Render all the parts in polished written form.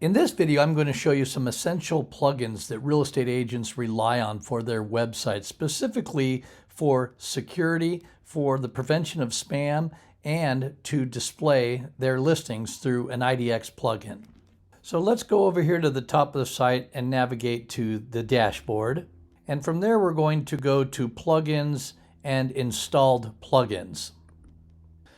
In this video, I'm going to show you some essential plugins that real estate agents rely on for their websites, specifically for security, for the prevention of spam, and to display their listings through an IDX plugin. So let's go over here to the top of the site and navigate to the dashboard. And from there, we're going to go to plugins and installed plugins.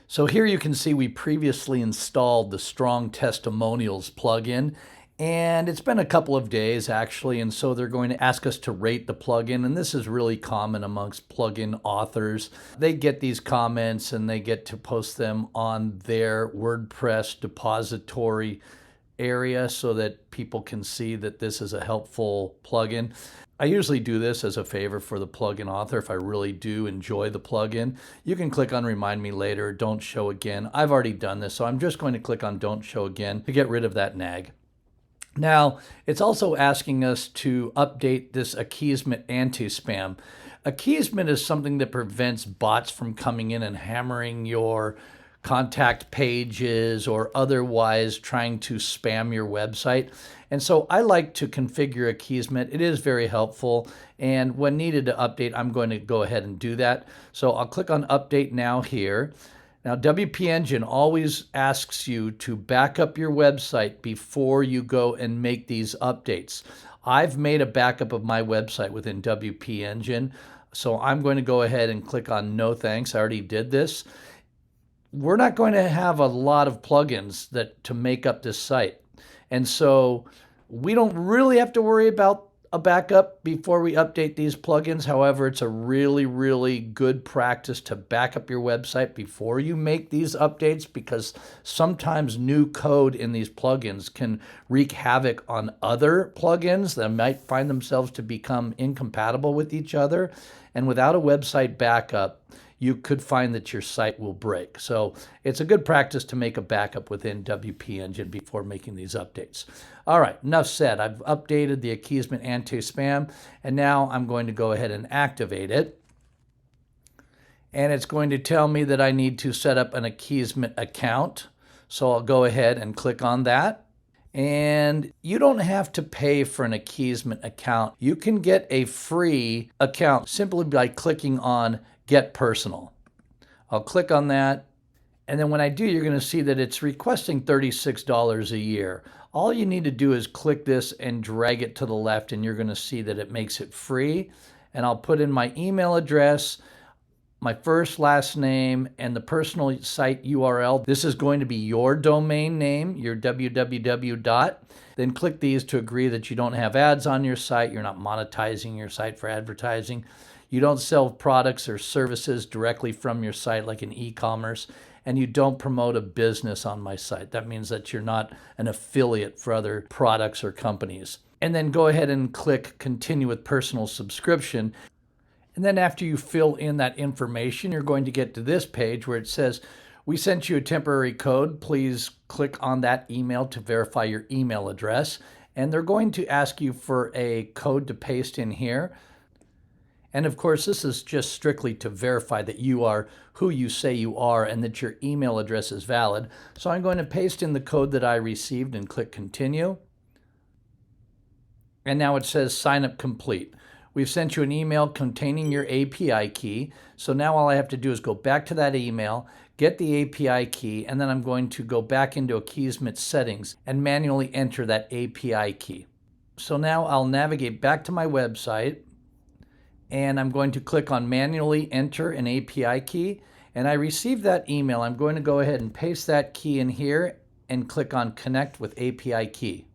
So here you can see we previously installed the Strong Testimonials plugin, and it's been a couple of days actually, and so they're going to ask us to rate the plugin, and this is really common amongst plugin authors. They get these comments and they get to post them on their WordPress depository area so that people can see that this is a helpful plugin. I usually do this as a favor for the plugin author if I really do enjoy the plugin. You can click on Remind Me Later, Don't Show Again. I've already done this, so I'm just going to click on Don't Show Again to get rid of that nag. Now, it's also asking us to update this Akismet anti-spam. Akismet is something that prevents bots from coming in and hammering your contact pages or otherwise trying to spam your website. And so I like to configure Akismet. It is very helpful. And when needed to update, I'm going to go ahead and do that. So I'll click on Update Now here. Now, WP Engine always asks you to back up your website before you go and make these updates. I've made a backup of my website within WP Engine. So I'm going to go ahead and click on No Thanks. I already did this. We're not going to have a lot of plugins to make up this site. And so we don't really have to worry about a backup before we update these plugins. However, it's a really, really good practice to back up your website before you make these updates, because sometimes new code in these plugins can wreak havoc on other plugins that might find themselves to become incompatible with each other. And without a website backup, you could find that your site will break. So it's a good practice to make a backup within WP Engine before making these updates. All right, enough said. I've updated the Akismet anti-spam, and now I'm going to go ahead and activate it. And it's going to tell me that I need to set up an Akismet account. So I'll go ahead and click on that. And you don't have to pay for an Akismet account. You can get a free account simply by clicking on Get Personal. I'll click on that, and then when I do, you're going to see that it's requesting $36 a year. All you need to do is click this and drag it to the left, and you're going to see that it makes it free. And I'll put in my email address, my first, last name, and the personal site URL. This is going to be your domain name, your www. Then click these to agree that you don't have ads on your site, you're not monetizing your site for advertising. You don't sell products or services directly from your site like in e-commerce, and you don't promote a business on my site. That means that you're not an affiliate for other products or companies. And then go ahead and click Continue with Personal Subscription. And then after you fill in that information, you're going to get to this page where it says, we sent you a temporary code. Please click on that email to verify your email address. And they're going to ask you for a code to paste in here. And of course, this is just strictly to verify that you are who you say you are and that your email address is valid. So I'm going to paste in the code that I received and click Continue. And now it says Sign Up Complete. We've sent you an email containing your API key. So now all I have to do is go back to that email, get the API key, and then I'm going to go back into Akismet settings and manually enter that API key. So now I'll navigate back to my website, and I'm going to click on manually enter an API key, and I received that email. I'm going to go ahead and paste that key in here and click on connect with API key.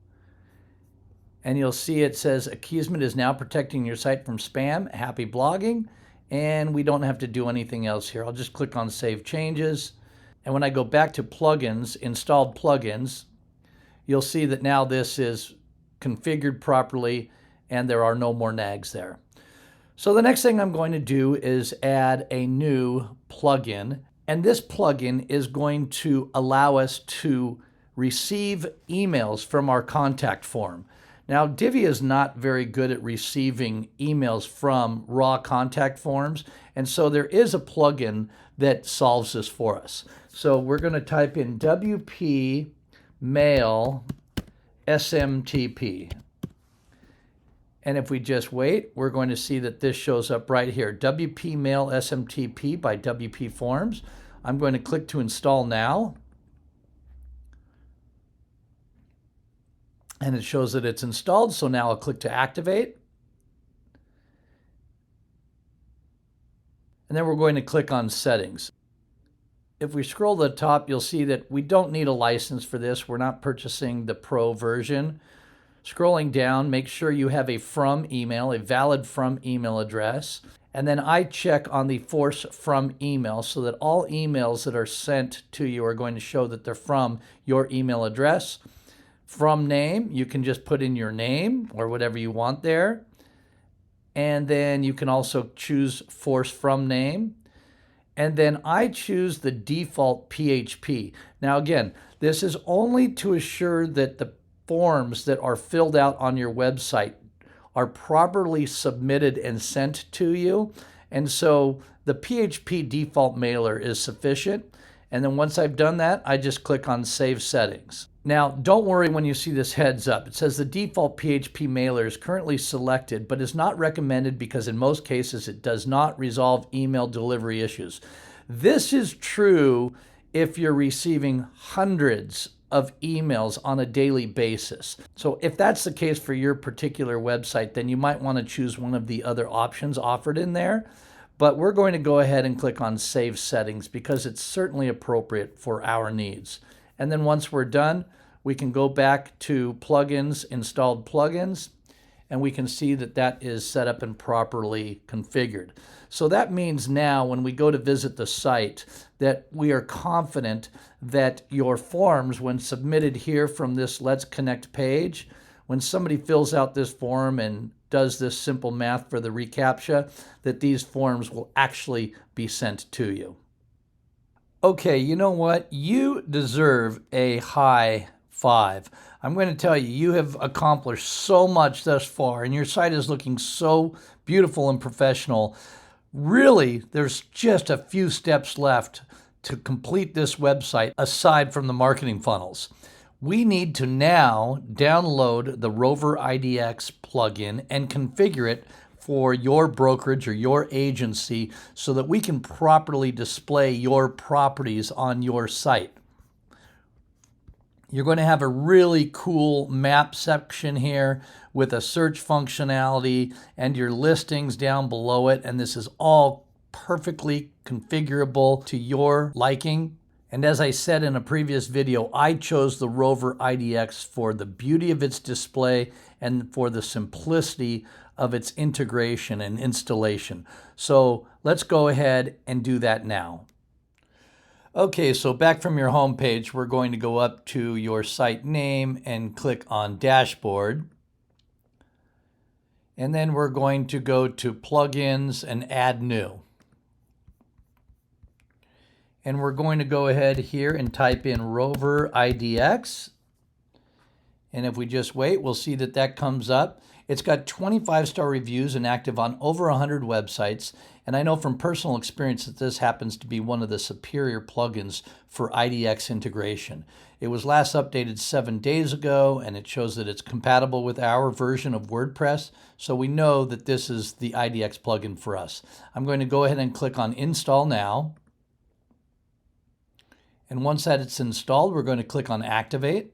And you'll see it says Akismet is now protecting your site from spam. Happy blogging. And we don't have to do anything else here. I'll just click on save changes. And when I go back to plugins, installed plugins, you'll see that now this is configured properly and there are no more nags there. So the next thing I'm going to do is add a new plugin, and this plugin is going to allow us to receive emails from our contact form. Now, Divi is not very good at receiving emails from raw contact forms, and so there is a plugin that solves this for us. So we're going to type in WP Mail SMTP. And if we just wait, we're going to see that this shows up right here, WP Mail SMTP by WP Forms. I'm going to click to install now. And it shows that it's installed, so now I'll click to activate. And then we're going to click on settings. If we scroll to the top, you'll see that we don't need a license for this. We're not purchasing the Pro version. Scrolling down, make sure you have a from email, a valid from email address. And then I check on the force from email so that all emails that are sent to you are going to show that they're from your email address. From name, you can just put in your name or whatever you want there. And then you can also choose force from name. And then I choose the default PHP. Now again, this is only to assure that the forms that are filled out on your website are properly submitted and sent to you. And so the PHP default mailer is sufficient. And then once I've done that, I just click on Save Settings. Now, don't worry when you see this heads up. It says the default PHP mailer is currently selected, but is not recommended because in most cases it does not resolve email delivery issues. This is true if you're receiving hundreds of emails on a daily basis. So if that's the case for your particular website, then you might want to choose one of the other options offered in there. But we're going to go ahead and click on Save Settings because it's certainly appropriate for our needs. And then once we're done, we can go back to Plugins, Installed Plugins, and we can see that that is set up and properly configured. So that means now when we go to visit the site that we are confident that your forms, when submitted here from this Let's Connect page, when somebody fills out this form and does this simple math for the reCAPTCHA, that these forms will actually be sent to you. Okay, you know what? You deserve a high five. I'm going to tell you, you have accomplished so much thus far, and your site is looking so beautiful and professional. Really, there's just a few steps left to complete this website aside from the marketing funnels. We need to now download the Rover IDX plugin and configure it for your brokerage or your agency so that we can properly display your properties on your site. You're going to have a really cool map section here with a search functionality and your listings down below it, and this is all perfectly configurable to your liking. And as I said in a previous video, I chose the Rover IDX for the beauty of its display and for the simplicity of its integration and installation. So let's go ahead and do that now. Okay, so back from your home page, we're going to go up to your site name and click on Dashboard. And then we're going to go to Plugins and Add New. And we're going to go ahead here and type in Rover IDX. And if we just wait, we'll see that that comes up. It's got 25-star reviews and active on over 100 websites. And I know from personal experience that this happens to be one of the superior plugins for IDX integration. It was last updated 7 days ago, and it shows that it's compatible with our version of WordPress. So we know that this is the IDX plugin for us. I'm going to go ahead and click on Install Now. And once that it's installed, we're going to click on Activate.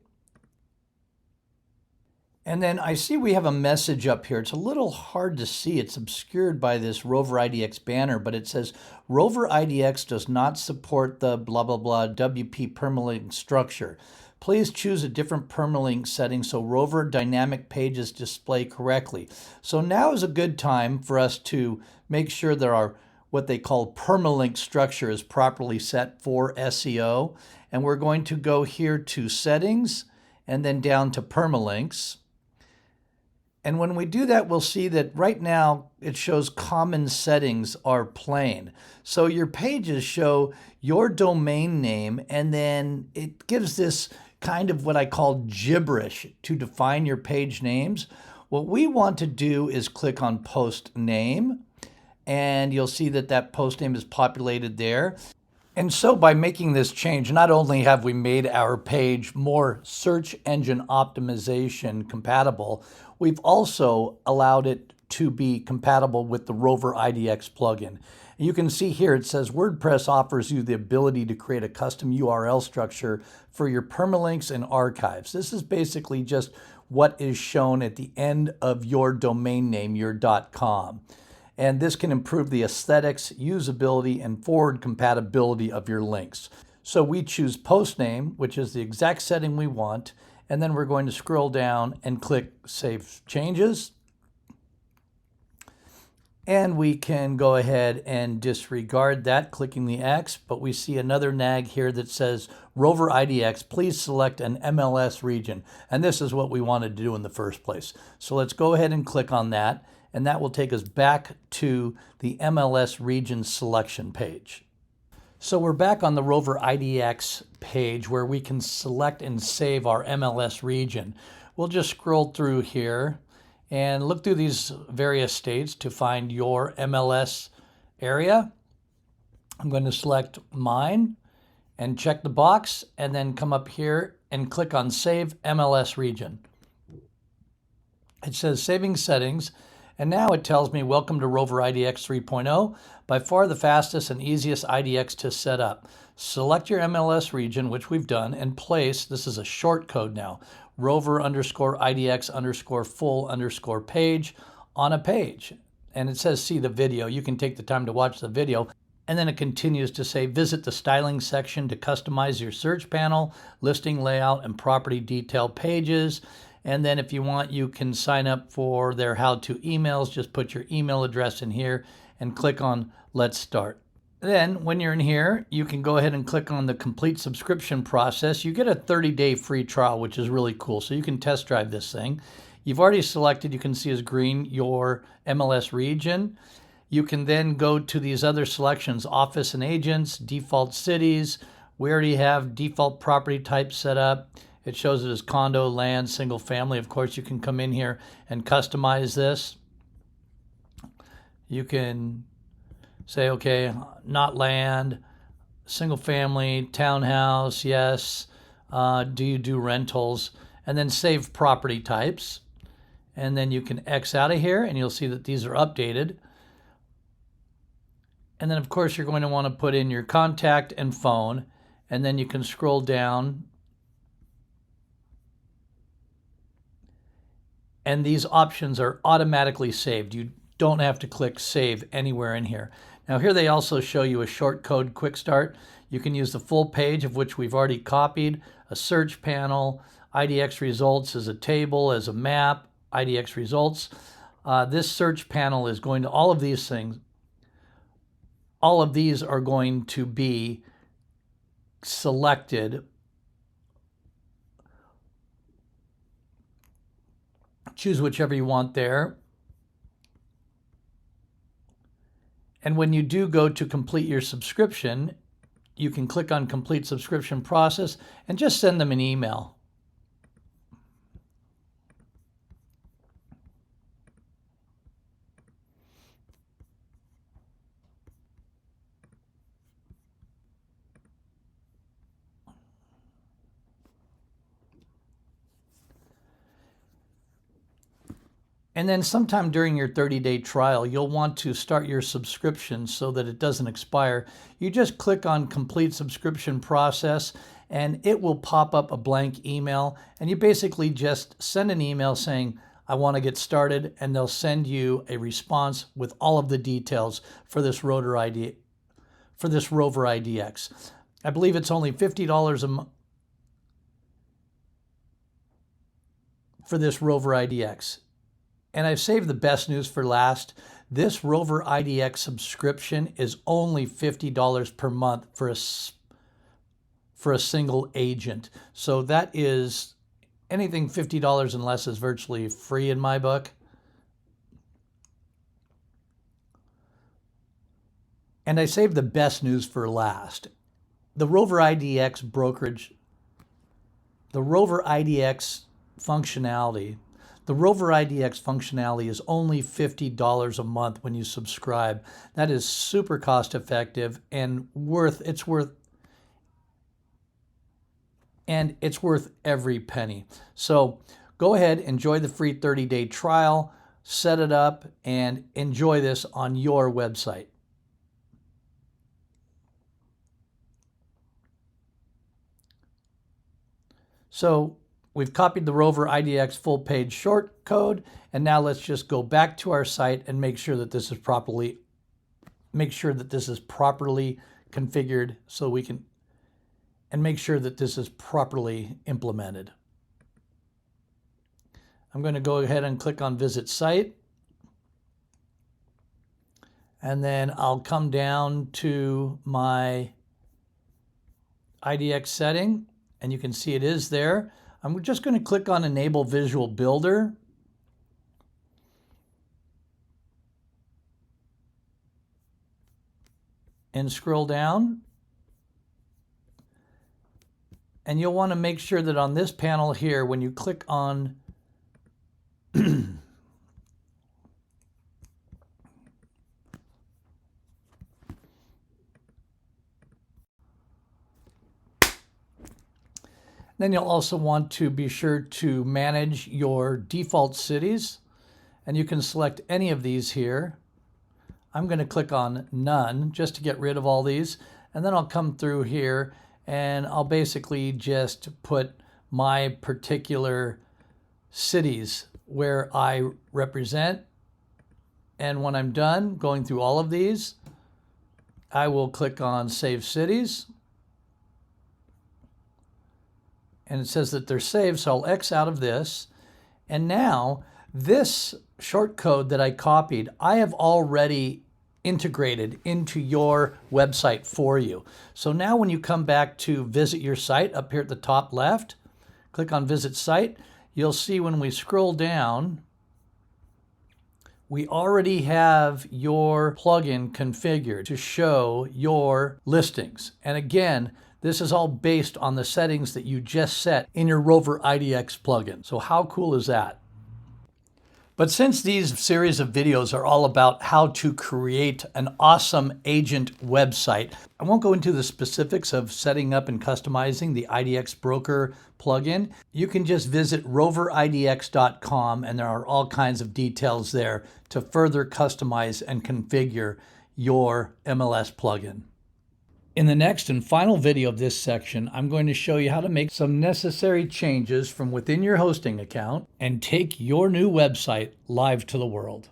And then I see we have a message up here. It's a little hard to see. It's obscured by this Rover IDX banner, but it says Rover IDX does not support the blah, blah, blah WP permalink structure. Please choose a different permalink setting so Rover dynamic pages display correctly. So now is a good time for us to make sure there are what they call permalink structure is properly set for SEO. And we're going to go here to Settings and then down to Permalinks. And when we do that, we'll see that right now it shows common settings are plain. So your pages show your domain name, and then it gives this kind of what I call gibberish to define your page names. What we want to do is click on Post Name, and you'll see that that post name is populated there. And so by making this change, not only have we made our page more search engine optimization compatible, we've also allowed it to be compatible with the Rover IDX plugin. And you can see here it says WordPress offers you the ability to create a custom URL structure for your permalinks and archives. This is basically just what is shown at the end of your domain name, your .com. And this can improve the aesthetics, usability, and forward compatibility of your links. So we choose post name, which is the exact setting we want, and then we're going to scroll down and click Save Changes. And we can go ahead and disregard that, clicking the X, but we see another nag here that says, Rover IDX, please select an MLS region. And this is what we wanted to do in the first place. So let's go ahead and click on that, and that will take us back to the MLS region selection page. So we're back on the Rover IDX page where we can select and save our MLS region. We'll just scroll through here and look through these various states to find your MLS area. I'm going to select mine and check the box, and then come up here and click on Save MLS Region. It says Saving Settings, and now it tells me Welcome to Rover IDX 3.0, by far the fastest and easiest IDX to set up. Select your MLS region, which we've done, and place, this is a short code now, Rover _IDX _full _page on a page. And it says see the video. You can take the time to watch the video. And then it continues to say visit the styling section to customize your search panel, listing layout, and property detail pages. And then if you want, you can sign up for their how-to emails. Just put your email address in here and click on Let's Start. Then when you're in here, you can go ahead and click on the complete subscription process. You get a 30-day free trial, which is really cool. So you can test drive this thing. You've already selected, you can see as green, your MLS region. You can then go to these other selections, office and agents, default cities. We already have default property types set up. It shows it as condo, land, single family. Of course, you can come in here and customize this. You can say, okay, not land, single family, townhouse, yes. Do you do rentals? And then save property types. And then you can X out of here, and you'll see that these are updated. And then, of course, you're going to want to put in your contact and phone. And then you can scroll down. And these options are automatically saved. You don't have to click Save anywhere in here. Now here they also show you a short code quick start. You can use the full page, of which we've already copied, a search panel, IDX results as a table, as a map, IDX results. This search panel is going to all of these things. All of these are going to be selected. Choose whichever you want there. And when you do go to complete your subscription, you can click on Complete Subscription Process and just send them an email. And then sometime during your 30-day trial, you'll want to start your subscription so that it doesn't expire. You just click on Complete Subscription Process, and it will pop up a blank email. And you basically just send an email saying, I want to get started, and they'll send you a response with all of the details for this Rover IDX. I believe it's only $50 a month for this Rover IDX. And I've saved the best news for last. This Rover IDX subscription is only $50 per month for a single agent. So that is anything $50 and less is virtually free in my book. And I saved the best news for last. The Rover IDX brokerage, the Rover IDX functionality, The Rover IDX functionality is only $50 a month when you subscribe. That is super cost effective and it's worth every penny. So go ahead, enjoy the free 30-day trial, set it up, and enjoy this on your website. So we've copied the Rover IDX full page short code, and now let's just go back to our site and make sure that this is properly configured so we can, and make sure that this is properly implemented. I'm going to go ahead and click on Visit Site. And then I'll come down to my IDX setting, and you can see it is there. I'm just going to click on Enable Visual Builder. And scroll down. And you'll want to make sure that on this panel here, when you click on then you'll also want to be sure to manage your default cities, and you can select any of these here. I'm going to click on None just to get rid of all these, and then I'll come through here and I'll basically just put my particular cities where I represent. And when I'm done going through all of these, I will click on Save Cities. And it says that they're saved, so I'll X out of this. And now this short code that I copied, I have already integrated into your website for you. So now when you come back to visit your site up here at the top left, click on Visit Site, you'll see when we scroll down, we already have your plugin configured to show your listings. And again, this is all based on the settings that you just set in your Rover IDX plugin. So how cool is that? But since these series of videos are all about how to create an awesome agent website, I won't go into the specifics of setting up and customizing the IDX Broker plugin. You can just visit roveridx.com, and there are all kinds of details there to further customize and configure your MLS plugin. In the next and final video of this section, I'm going to show you how to make some necessary changes from within your hosting account and take your new website live to the world.